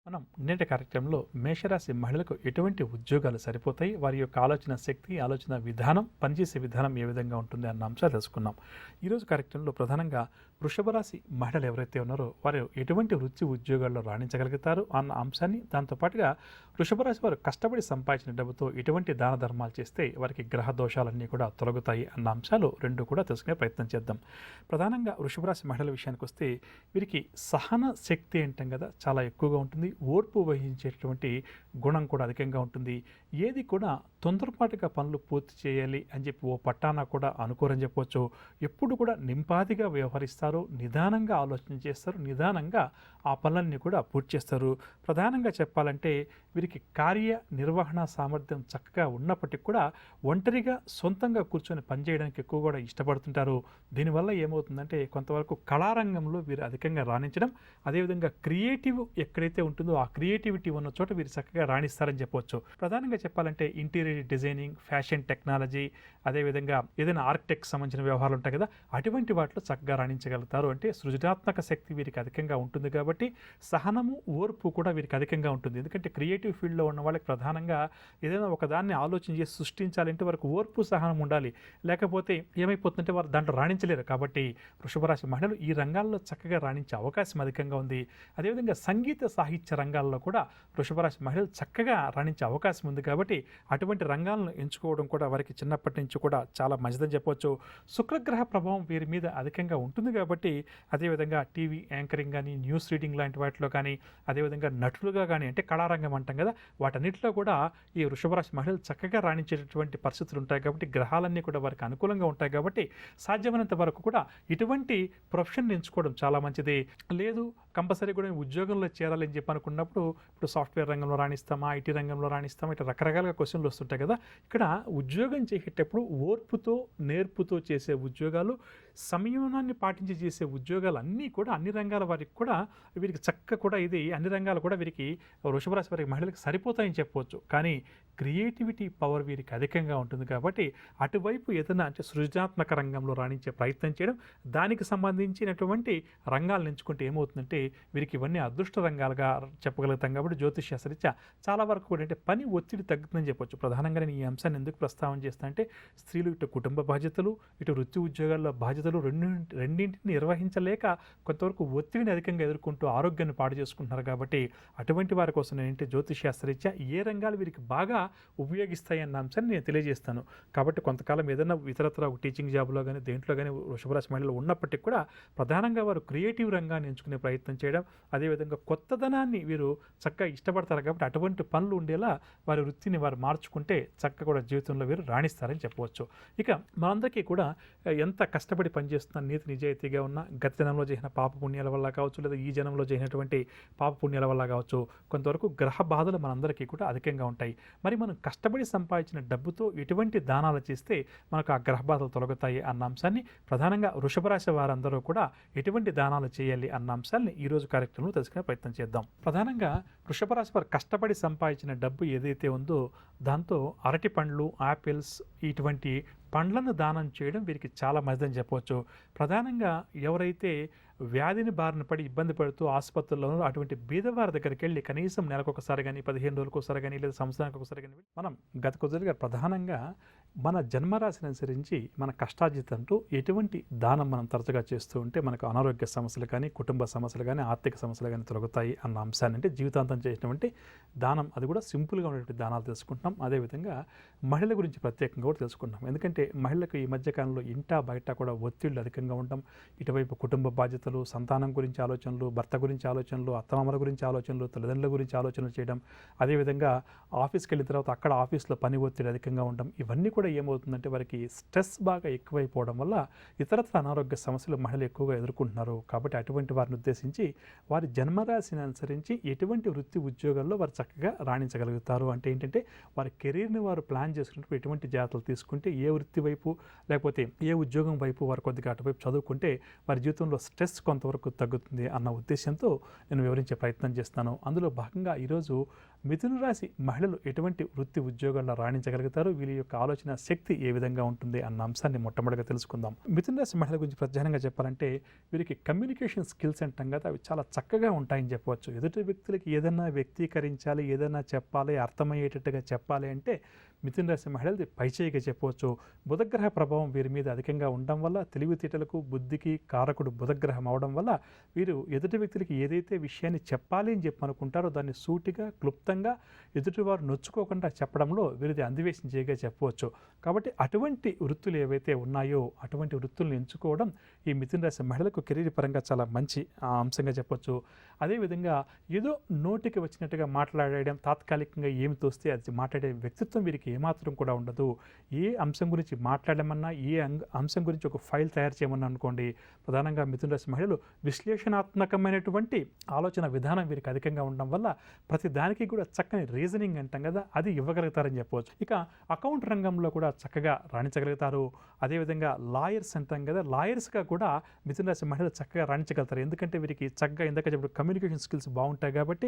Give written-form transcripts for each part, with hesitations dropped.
మనం నేటి కార్యక్రమంలో మేషరాశి మహిళలకు ఎటువంటి ఉద్యోగాలు సరిపోతాయి, వారి యొక్క ఆలోచన శక్తి, ఆలోచన విధానం, పనిచేసే విధానం ఏ విధంగా ఉంటుంది అన్న అంశాలు తెలుసుకున్నాం. ఈరోజు కార్యక్రమంలో ప్రధానంగా వృషభ రాశి మహిళలు ఎవరైతే ఉన్నారో వారు ఎటువంటి వృత్తి ఉద్యోగాల్లో రాణించగలుగుతారు అన్న అంశాన్ని, దాంతోపాటుగా వృషభ రాశి వారు కష్టపడి సంపాదించిన డబ్బుతో ఎటువంటి దాన ధర్మాలు చేస్తే వారికి గ్రహ దోషాలన్నీ కూడా తొలగుతాయి అన్న అంశాలు రెండు కూడా తెలుసుకునే ప్రయత్నం చేద్దాం. ప్రధానంగా వృషభ రాశి మహిళల విషయానికి వస్తే వీరికి సహన శక్తి అంటాం కదా, చాలా ఎక్కువగా ఉంటుంది. ఓర్పు వహించేటువంటి గుణం కూడా అధికంగా ఉంటుంది. ఏది కూడా తొందరపాటుగా పనులు పూర్తి చేయాలి అని చెప్పి ఓ పట్టాన కూడా అనుకోరని చెప్పవచ్చు. ఎప్పుడు కూడా నింపాదిగా వ్యవహరిస్తారు, నిదానంగా ఆలోచన చేస్తారు, నిదానంగా ఆ పనులన్నీ కూడా పూర్తి చేస్తారు. ప్రధానంగా చెప్పాలంటే వీరికి కార్య నిర్వహణ సామర్థ్యం చక్కగా ఉన్నప్పటికీ కూడా ఒంటరిగా సొంతంగా కూర్చొని పనిచేయడానికి ఎక్కువ కూడా ఇష్టపడుతుంటారు. దీనివల్ల ఏమవుతుందంటే కొంతవరకు కళారంగంలో వీరు అధికంగా రాణించడం, అదేవిధంగా క్రియేటివ్ ఎక్కడైతే ఉంటుందో ఆ క్రియేటివిటీ ఉన్న చోట వీరు చక్కగా రాణిస్తారని చెప్పవచ్చు. ప్రధానంగా చెప్పాలంటే ఇంటీరియర్ డిజైనింగ్, ఫ్యాషన్ టెక్నాలజీ, అదేవిధంగా ఏదైనా ఆర్కిటెక్ట్ సంబంధించిన వ్యవహారాలు ఉంటాయి కదా, అటువంటి వాటిలో చక్కగా రాణించగలుగుతారు. అంటే సృజనాత్మక శక్తి వీరికి అధికంగా ఉంటుంది కాబట్టి సహనము, ఓర్పు కూడా వీరికి అధికంగా ఉంటుంది. ఎందుకంటే క్రియేటివ్ ఫీల్డ్లో ఉన్న వాళ్ళకి ప్రధానంగా ఏదైనా ఒకదాన్ని ఆలోచన చేసి సృష్టించాలంటే వారికి ఓర్పు, సహనం ఉండాలి. లేకపోతే ఏమైపోతుందంటే వారు దాంట్లో రాణించలేరు. కాబట్టి వృషభ రాశి మహిళలు ఈ రంగాల్లో చక్కగా రాణించే అవకాశం అధికంగా ఉంది. అదేవిధంగా సంగీత సాహిత్య రంగాల్లో కూడా వృషభ రాశి మహిళలు చక్కగా రాణించే అవకాశం ఉంది. కాబట్టి అటువంటి రంగాలను ఎంచుకోవడం కూడా వారికి చిన్నప్పటి నుంచి కూడా చాలా మంచిదని చెప్పవచ్చు. శుక్రగ్రహ ప్రభావం వీరి మీద అధికంగా ఉంటుంది కాబట్టి అదేవిధంగా టీవీ యాంకరింగ్ కానీ, న్యూస్ రీడింగ్ లాంటి వాటిలో కానీ, అదేవిధంగా నటులుగా కానీ, అంటే కళారంగం అంటాం కదా, వాటన్నిటిలో కూడా ఈ వృషభ రాశి మహిళలు చక్కగా రాణించేటటువంటి పరిస్థితులు ఉంటాయి. కాబట్టి గ్రహాలన్నీ కూడా వారికి అనుకూలంగా ఉంటాయి. కాబట్టి సాధ్యమైనంత వరకు కూడా ఇటువంటి ప్రొఫెషన్ ఎంచుకోవడం చాలా మంచిది. లేదు కంపల్సరీ కూడా ఉద్యోగంలో చేరాలని చెప్పి అనుకున్నప్పుడు ఇప్పుడు సాఫ్ట్వేర్ రంగంలో రాణిస్తామా, ఐటీ రంగంలో రాణిస్తామా, ఇట్లా రకరకాలుగా క్వశ్చన్లు వస్తుంటాయి కదా. ఇక్కడ ఉద్యోగం చేసేటప్పుడు ఓర్పుతో, నేర్పుతో చేసే ఉద్యోగాలు, సంయమనాన్ని పాటించి చేసే ఉద్యోగాలు అన్నీ కూడా అన్ని రంగాల వారికి కూడా వీరికి చక్కగా కూడా ఇది అన్ని రంగాలు కూడా వీరికి వృషభ రాశి వారికి మహిళలకు సరిపోతాయని చెప్పవచ్చు. కానీ క్రియేటివిటీ పవర్ వీరికి అధికంగా ఉంటుంది కాబట్టి అటువైపు ఏదైనా అంటే సృజనాత్మక రంగంలో రాణించే ప్రయత్నం చేయడం, దానికి సంబంధించినటువంటి రంగాలను ఎంచుకుంటే ఏమవుతుందంటే వీరికి ఇవన్నీ అదృష్ట రంగాలుగా చెప్పగలుగుతాం. కాబట్టి జ్యోతిష్ శాస్త్రరీత్యా చాలా వరకు కూడా అంటే పని ఒత్తిడి తగ్గుతుందని చెప్పొచ్చు. ప్రధానంగా నేను ఈ అంశాన్ని ఎందుకు ప్రస్తావన చేస్తా అంటే స్త్రీలు ఇటు కుటుంబ బాధ్యతలు, ఇటు వృత్తి ఉద్యోగాల్లో బాధ్యతలు రెండింటిని నిర్వహించలేక కొంతవరకు ఒత్తిడిని అధికంగా ఎదుర్కొంటూ ఆరోగ్యాన్ని పాడు చేసుకుంటున్నారు. కాబట్టి అటువంటి వారి కోసం నేనంటే జ్యోతిష్ శాస్త్రరీత్యా ఏ రంగాలు వీరికి బాగా ఉపయోగిస్తాయి అన్న అంశాన్ని నేను తెలియజేస్తాను. కాబట్టి కొంతకాలం ఏదైనా ఇతరత్ర టీచింగ్ జాబ్లో కానీ దేంట్లో కానీ వృషభ రాశి మహిళలు ఉన్నప్పటికీ కూడా ప్రధానంగా వారు క్రియేటివ్ రంగాన్ని ఎంచుకునే ప్రయత్నం చేయడం, అదేవిధంగా కొత్తదనాన్ని వీరు చక్కగా ఇష్టపడతారు. కాబట్టి అటువంటి పనులు ఉండేలా వారి వృత్తిని వారు మార్చుకుంటే చక్కగా కూడా జీవితంలో వీరు రాణిస్తారని చెప్పవచ్చు. ఇక మనందరికీ కూడా ఎంత కష్టపడి పనిచేస్తున్న, నీతి నిజాయితీగా ఉన్న, గత జనంలో చేసిన పాప పుణ్యాల వల్ల కావచ్చు, లేదా ఈ జనంలో చేసినటువంటి పాప పుణ్యాల వల్ల కావచ్చు, కొంతవరకు గ్రహ బాధలు మనందరికీ కూడా అధికంగా ఉంటాయి. మరి మనం కష్టపడి సంపాదించిన డబ్బుతో ఎటువంటి దానాలు చేస్తే మనకు ఆ గ్రహ బాధలు తొలగుతాయి అన్న అంశాన్ని, ప్రధానంగా వృషభ రాశి వారందరూ కూడా ఎటువంటి దానాలు చేయాలి అన్న అంశాన్ని ఈరోజు కార్యక్రమంలో తెలుసుకునే ప్రయత్నం చేద్దాం. ప్రధానంగా వృషభ రాశి వారు కష్టపడి సంపాదించిన డబ్బు ఏదైతే ఉందో దాంతో అరటి పండ్లు, యాపిల్స్ ఇటువంటి పండ్లను దానం చేయడం వీరికి చాలా మంచిదని చెప్పవచ్చు. ప్రధానంగా ఎవరైతే వ్యాధిని బారిన పడి ఇబ్బంది పడుతూ ఆసుపత్రుల్లోనూ అటువంటి బీదవారి దగ్గరికి వెళ్ళి కనీసం నెలకొకసారి కానీ, 15 రోజులకు ఒకసారి కానీ, లేదా సంవత్సరానికి ఒకసారి కానీ మనం గత కొద్దిగా ప్రధానంగా మన జన్మరాశిని అనుసరించి మన కష్టార్జితంతో ఎటువంటి దానం మనం తరచుగా చేస్తూ ఉంటే మనకు అనారోగ్య సమస్యలు కానీ, కుటుంబ సమస్యలు కానీ, ఆర్థిక సమస్యలు కానీ తొలగుతాయి అన్న అంశాన్ని, అంటే జీవితాంతం చేసినటువంటి దానం, అది కూడా సింపుల్గా ఉన్నటువంటి దానాలు తెలుసుకుంటున్నాం. అదేవిధంగా మహిళల గురించి ప్రత్యేకంగా కూడా తెలుసుకుంటున్నాం. ఎందుకంటే మహిళలకు ఈ మధ్యకాలంలో ఇంటా బయట కూడా ఒత్తిళ్లు అధికంగా ఉండడం, ఇటువైపు కుటుంబ బాధ్యతలు, సంతానం గురించి ఆలోచనలు, భర్త గురించి ఆలోచనలు, అత్తమామల గురించి ఆలోచనలు, తల్లిదండ్రుల గురించి ఆలోచనలు చేయడం, అదేవిధంగా ఆఫీస్కి వెళ్ళిన తర్వాత అక్కడ ఆఫీస్లో పని ఒత్తిడి అధికంగా ఉండడం, ఇవన్నీ కూడా ఏమవుతుందంటే వారికి స్ట్రెస్ బాగా ఎక్కువైపోవడం వల్ల ఇతరత్ర అనారోగ్య సమస్యలు మహిళలు ఎక్కువగా ఎదుర్కొంటున్నారు. కాబట్టి అటువంటి వారిని ఉద్దేశించి వారి జన్మరాశిని అనుసరించి ఎటువంటి వృత్తి ఉద్యోగాల్లో వారు చక్కగా రాణించగలుగుతారు అంటే ఏంటంటే వారి కెరీర్ని వారు ప్లాన్ చేసుకున్నప్పుడు ఎటువంటి జాగ్రత్తలు తీసుకుంటే, ఏ వృత్తి వైపు లేకపోతే ఏ ఉద్యోగం వైపు వారు కొద్దిగా అటువైపు చదువుకుంటే వారి జీవితంలో స్ట్రెస్ స్ట్రెస్ కొంతవరకు తగ్గుతుంది అన్న ఉద్దేశంతో నేను వివరించే ప్రయత్నం చేస్తాను. అందులో భాగంగా ఈరోజు మిథున రాశి మహిళలు ఎటువంటి వృత్తి ఉద్యోగాల్లో రాణించగలుగుతారు, వీళ్ళ యొక్క ఆలోచన శక్తి ఏ విధంగా ఉంటుంది అన్న అంశాన్ని మొట్టమొదటిగా తెలుసుకుందాం. మిథున రాశి మహిళల గురించి ప్రధానంగా చెప్పాలంటే వీరికి కమ్యూనికేషన్ స్కిల్స్ అంటాం కదా, అవి చాలా చక్కగా ఉంటాయని చెప్పవచ్చు. ఎదుటి వ్యక్తులకి ఏదైనా వ్యక్తీకరించాలి, ఏదైనా చెప్పాలి, అర్థమయ్యేటట్టుగా చెప్పాలి అంటే మిథున రాశి మహిళలది పైచేయిగా చెప్పవచ్చు. బుధగ్రహ ప్రభావం వీరి మీద అధికంగా ఉండడం వల్ల, తెలివితేటలకు బుద్ధికి కారకుడు బుధగ్రహం అవడం వల్ల వీరు ఎదుటి వ్యక్తులకి ఏదైతే విషయాన్ని చెప్పాలి అని చెప్పి అనుకుంటారో దాన్ని సూటిగా క్లుప్తంగా ఎదుటివారు నొచ్చుకోకుండా చెప్పడంలో వీరిది అందివేశం చేయగా చెప్పవచ్చు. కాబట్టి అటువంటి వృత్తులు ఏవైతే ఉన్నాయో అటువంటి వృత్తులను ఎంచుకోవడం ఈ మిథున రాశి మహిళలకు కెరీర్ పరంగా చాలా మంచి అంశంగా చెప్పొచ్చు. అదేవిధంగా ఏదో నోటికి వచ్చినట్టుగా మాట్లాడడం, తాత్కాలికంగా ఏమి తోస్తే అది మాట్లాడే వ్యక్తిత్వం వీరికి ఏమాత్రం కూడా ఉండదు. ఏ అంశం గురించి మాట్లాడమన్నా, ఏ అంశం గురించి ఒక ఫైల్ తయారు చేయమన్నా అనుకోండి, ప్రధానంగా మిథున రాశి మహిళలు విశ్లేషణాత్మకమైనటువంటి ఆలోచన విధానం వీరికి అధికంగా ఉండడం వల్ల ప్రతి దానికి కూడా చక్కని రీజనింగ్ అంటాం కదా, అది ఇవ్వగలుగుతారని చెప్పవచ్చు. ఇక అకౌంట్ రంగంలో కూడా చక్కగా రాణించగలుగుతారు. అదేవిధంగా లాయర్స్ అంటాం కదా, లాయర్స్గా కూడా మిథున రాశి మహిళలు చక్కగా రాణించగలుగుతారు. ఎందుకంటే వీరికి చక్కగా ఇందాక చెప్పిన కమ్యూనికేషన్ స్కిల్స్ బాగుంటాయి కాబట్టి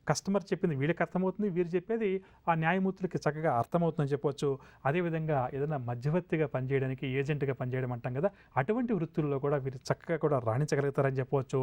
కస్టమర్ చెప్పింది వీళ్ళకి అర్థమవుతుంది, వీరు చెప్పేది ఆ న్యాయమూర్తులకి చక్కగా అర్థమవుతుందని చెప్పవచ్చు. అదేవిధంగా ఏదైనా మధ్యవర్తిగా పనిచేయడానికి, ఏజెంట్గా పనిచేయడం అంటాం కదా, అటువంటి వృత్తుల్లో కూడా వీరు చక్కగా కూడా రాణించగలుగుతారని చెప్పవచ్చు.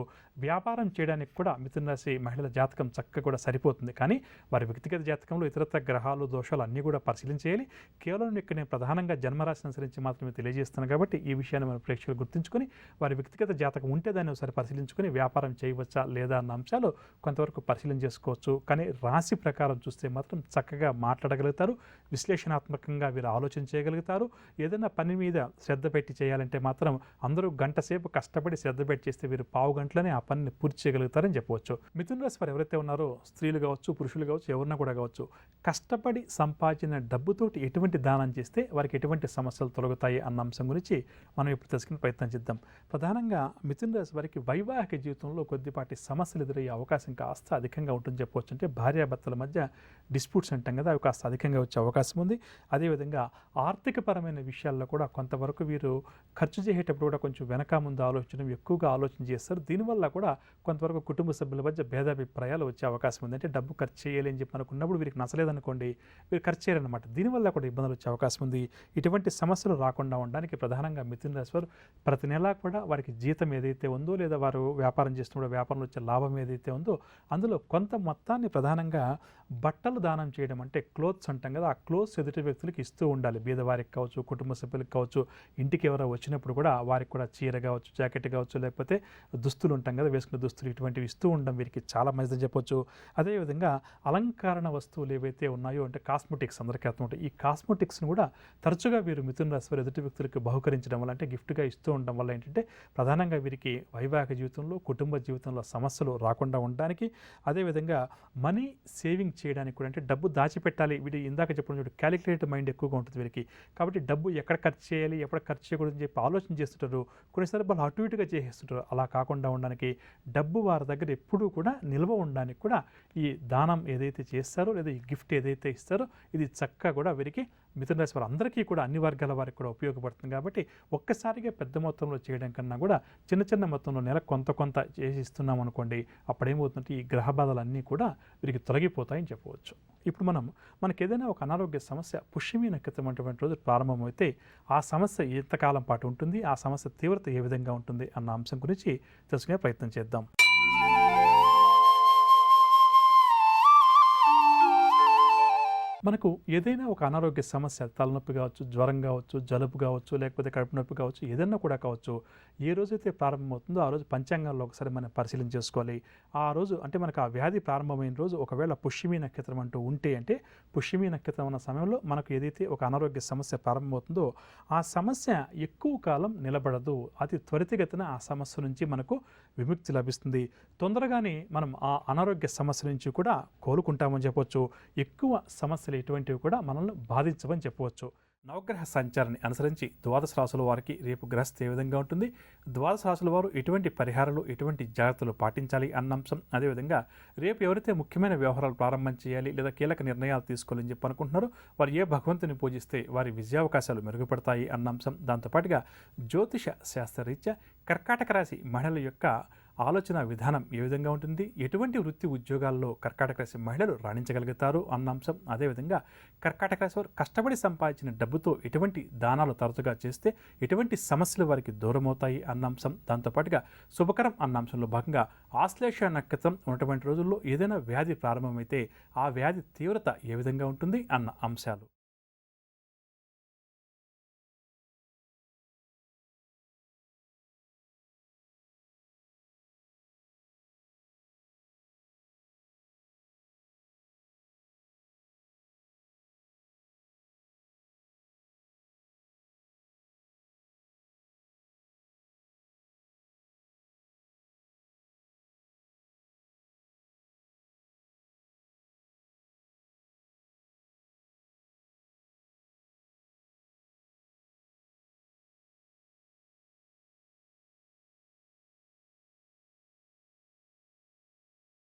వ్యాపారం చేయడానికి కూడా మిథున రాశి మహిళల జాతకం చక్కగా కూడా సరిపోతుంది. కానీ వారి వ్యక్తిగత జాతకంలో ఇతరత్ర గ్రహాలు దోషాలు అన్నీ కూడా పరిశీలించేయాలి. కేవలం ఇక్కడ నేను ప్రధానంగా జన్మరాశిని అనుసరించి మాత్రమే తెలియజేస్తున్నాను కాబట్టి ఈ విషయాన్ని మన ప్రేక్షకులు గుర్తుంచుకొని వారి వ్యక్తిగత జాతకం ఉంటే దాన్ని ఒకసారి పరిశీలించుకొని వ్యాపారం చేయవచ్చా లేదా అన్న అంశాలు కొంతవరకు పరిశీలన చేసుకోవచ్చు. కానీ రాశి ప్రకారం చూస్తే మాత్రం చక్కగా మాట్లాడగలుగుతారు, విశ్లేషణాత్మకంగా వీరు ఆలోచన చేయగలుగుతారు. ఏదైనా పని మీద శ్రద్ధ పెట్టి చేయాలంటే మాత్రం అందరూ గంట సేపు కష్టపడి శ్రద్ధ పెట్టి చేస్తే వీరు పావు గంటలోనే ఆ పనిని పూర్తి చేయగలుగుతారని చెప్పవచ్చు. మిథున రాశి వారు ఎవరైతే ఉన్నారో స్త్రీలు కావచ్చు, పురుషులు కావచ్చు, ఎవరన్నా కూడా కావచ్చు, కష్టపడి సంపాదించిన డబ్బుతోటి ఎటువంటి దానం చేస్తే వారికి ఎటువంటి సమస్యలు తొలగుతాయి అన్న అంశం గురించి మనం ఇప్పుడు తెలుసుకునే ప్రయత్నం చేద్దాం. ప్రధానంగా మిథున రాశి వారికి వైవాహిక జీవితంలో కొద్దిపాటి సమస్యలు ఎదురయ్యే అవకాశం కాస్త అధికంగా ఉంటుంది చెప్పవచ్చు. అంటే భార్యాభర్తల మధ్య డిస్ప్యూట్స్ అంటాం కదా, అవి కాస్త అధికంగా వచ్చే అవకాశం ఉంది. అదేవిధంగా ఆర్థికపరమైన విషయాల్లో కూడా కొంతవరకు వీరు ఖర్చు చేసేటప్పుడు కూడా కొంచెం వెనక ముందు ఆలోచన ఎక్కువగా ఆలోచన చేస్తారు. దీనివల్ల కూడా కొంతవరకు కుటుంబ సభ్యుల మధ్య భేదాభిప్రాయాలు వచ్చే అవకాశం ఉంది. అంటే డబ్బు ఖర్చు చేయాలి అని చెప్పి అనుకున్నప్పుడు వీరికి నచ్చలేదనుకోండి, వీరు ఖర్చు చేయాలన్నమాట. దీనివల్ల కూడా ఇబ్బందులు వచ్చే అవకాశం ఉంది. ఇటువంటి సమస్యలు రాకుండా ఉండడానికి ప్రధానంగా మిథున రాశి వారు ప్రతి నెలా కూడా వారికి జీతం ఏదైతే ఉందో లేదా వారు వ్యాపారం చేస్తున్నప్పుడు వ్యాపారంలో వచ్చే లాభం ఏదైతే ఉందో అందులో కొంత మొత్తాన్ని ప్రధానంగా బట్టలు దానం చేయడం, అంటే క్లోత్స్ అంటాం కదా, ఆ క్లోత్స్ ఎదుటి వ్యక్తులకి ఇస్తూ ఉండాలి. బీదవారికి కావచ్చు, కుటుంబ సభ్యులకు కావచ్చు, ఇంటికి ఎవరో వచ్చినప్పుడు కూడా వారికి కూడా చీర కావచ్చు, జాకెట్ కావచ్చు, లేకపోతే దుస్తులు ఉంటాం కదా, వేసుకునే దుస్తులు ఇటువంటివి ఇస్తూ ఉండడం వీరికి చాలా మంచిదని చెప్పొచ్చు. అదేవిధంగా అలంకరణ వస్తువులు ఏవైతే ఉన్నాయో అంటే కాస్మెటిక్స్ అందరికీ అర్థమవుతాయి. ఈ కాస్మెటిక్స్ని కూడా తరచుగా వీరు మిథున రాశి వారు ఎదుటి వ్యక్తులకు బహుకరించడం వల్ల, అంటే గిఫ్ట్గా ఇస్తూ ఉండడం వల్ల ఏంటంటే ప్రధానంగా వీరికి వైవాహిక జీవితంలో, కుటుంబ జీవితంలో సమస్యలు రాకుండా ఉండడానికి, అదేవిధంగా మనీ సేవింగ్ చేయడానికి కూడా, అంటే డబ్బు దాచిపెట్టాలి, వీడి ఇందాక చెప్పడం చూడండి క్యాలిక్యులేటెడ్ మైండ్ ఎక్కువగా ఉంటుంది వీరికి. కాబట్టి డబ్బు ఎక్కడ ఖర్చు చేయాలి, ఎక్కడ ఖర్చు చేయకూడదని చెప్పి ఆలోచన చేస్తుంటారు. కొన్నిసార్లు వాళ్ళు అటు ఇటుగా చేసేస్తుంటారు. అలా కాకుండా ఉండడానికి, డబ్బు వారి దగ్గర ఎప్పుడూ కూడా నిల్వ ఉండడానికి కూడా ఈ దానం ఏదైతే చేస్తారో లేదా ఈ గిఫ్ట్ ఏదైతే ఇస్తారో ఇది చక్కగా కూడా వీరికి మిథున రాశి వారు అందరికీ కూడా అన్ని వర్గాల వారికి కూడా ఉపయోగపడుతుంది. కాబట్టి ఒక్కసారిగా పెద్ద మొత్తంలో చేయడం కన్నా కూడా చిన్న చిన్న మొత్తంలో నెల కొంత కొంత చేసి ఇస్తున్నాం అనుకోండి, అప్పుడేమవుతుందంటే ఈ గ్రహ బాధలన్నీ కూడా వీరికి తొలగిపోతాయని చెప్పవచ్చు. ఇప్పుడు మనకి ఏదైనా ఒక అనారోగ్య సమస్య పుష్యమి నక్షత్రం అటువంటి రోజు ప్రారంభమైతే ఆ సమస్య ఎంతకాలం పాటు ఉంటుంది, ఆ సమస్య తీవ్రత ఏ విధంగా ఉంటుంది అన్న అంశం గురించి తెలుసుకునే ప్రయత్నం చేద్దాం. మనకు ఏదైనా ఒక అనారోగ్య సమస్య, తలనొప్పి కావచ్చు, జ్వరం కావచ్చు, జలుబు కావచ్చు, లేకపోతే కడుపు నొప్పి కావచ్చు, ఏదన్నా కూడా కావచ్చు, ఏ రోజైతే ప్రారంభమవుతుందో ఆ రోజు పంచాంగాల్లో ఒకసారి మనం పరిశీలన చేసుకోవాలి. ఆ రోజు అంటే మనకు ఆ వ్యాధి ప్రారంభమైన రోజు ఒకవేళ పుష్యమి నక్షత్రం అంటూ ఉంటే, అంటే పుష్యమి నక్షత్రం ఉన్న సమయంలో మనకు ఏదైతే ఒక అనారోగ్య సమస్య ప్రారంభమవుతుందో ఆ సమస్య ఎక్కువ కాలం నిలబడదు. అతి త్వరితగతిన ఆ సమస్య నుంచి మనకు విముక్తి లభిస్తుంది. తొందరగానే మనం ఆ అనారోగ్య సమస్య నుంచి కూడా కోలుకుంటామని చెప్పవచ్చు. ఎక్కువ సమస్యలు ఎటువంటివి కూడా మనల్ని బాధించవని చెప్పవచ్చు. నవగ్రహ సంచారాన్ని అనుసరించి ద్వాదశ రాశుల వారికి రేపు గ్రహస్థ ఏ విధంగా ఉంటుంది, ద్వాదశ రాశుల వారు ఎటువంటి పరిహారాలు ఎటువంటి జాగ్రత్తలు పాటించాలి అన్న అంశం, అదేవిధంగా రేపు ఎవరైతే ముఖ్యమైన వ్యవహారాలు ప్రారంభం చేయాలి లేదా కీలక నిర్ణయాలు తీసుకోవాలని చెప్పి అనుకుంటున్నారో వారు ఏ భగవంతుని పూజిస్తే వారి విజయావకాశాలు మెరుగుపడతాయి అన్న అంశం, దాంతోపాటుగా జ్యోతిష శాస్త్రరీత్యా కర్కాటక రాశి మహిళల యొక్క ఆలోచన విధానం ఏ విధంగా ఉంటుంది, ఎటువంటి వృత్తి ఉద్యోగాల్లో కర్కాటక రాశి మహిళలు రాణించగలుగుతారు అన్న అంశం, అదేవిధంగా కర్కాటక రాశి వారు కష్టపడి సంపాదించిన డబ్బుతో ఎటువంటి దానాలు తరచుగా చేస్తే ఎటువంటి సమస్యలు వారికి దూరమవుతాయి అన్న అంశం, దాంతోపాటుగా శుభకరం అన్న అంశంలో భాగంగా ఆశ్లేష నక్షత్రం ఉన్నటువంటి రోజుల్లో ఏదైనా వ్యాధి ప్రారంభమైతే ఆ వ్యాధి తీవ్రత ఏ విధంగా ఉంటుంది అన్న అంశాలు.